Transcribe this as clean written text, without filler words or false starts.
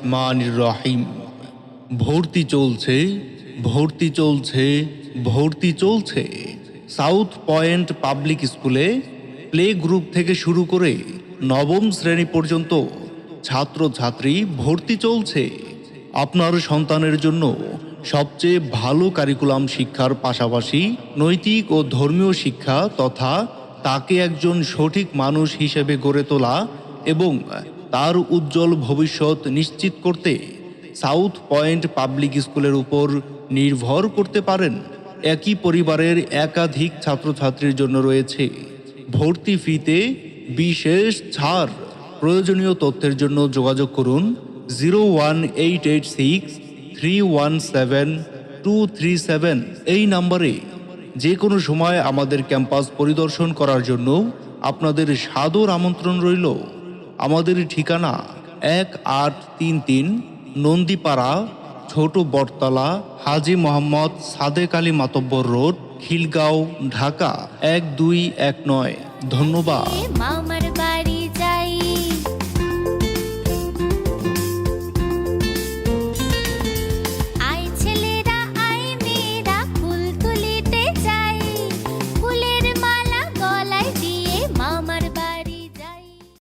রহমানির রহিম। ভর্তি চলছে, ভর্তি চলছে, ভর্তি চলছে। সাউথ পয়েন্ট পাবলিক স্কুলে প্লে গ্রুপ থেকে শুরু করে নবম শ্রেণী পর্যন্ত ছাত্রছাত্রী ভর্তি চলছে। আপনার সন্তানের জন্য সবচেয়ে ভালো কারিকুলাম শিক্ষার পাশাপাশি নৈতিক ও ধর্মীয় শিক্ষা তথা তাকে একজন সঠিক মানুষ হিসেবে গড়ে তোলা এবং তার উজ্জ্বল ভবিষ্যৎ নিশ্চিত করতে সাউথ পয়েন্ট পাবলিক স্কুলের উপর নির্ভর করতে পারেন। একই পরিবারের একাধিক ছাত্রছাত্রীর জন্য রয়েছে ভর্তি ফিতে বিশেষ ছাড়। প্রয়োজনীয় তথ্যের জন্য যোগাযোগ করুন 01886-317-237 এই নম্বরে। যে কোনো সময় আমাদের ক্যাম্পাস পরিদর্শন করার জন্য আপনাদের সাদর আমন্ত্রণ রইল। আমাদের ঠিকানা 1833 নন্দীপাড়া, ছোট বটতলা, হাজী মোহাম্মদ সাদেক আলী মাতব্বর রোড, খিলগাঁও, ঢাকা 1219। ধন্যবাদ।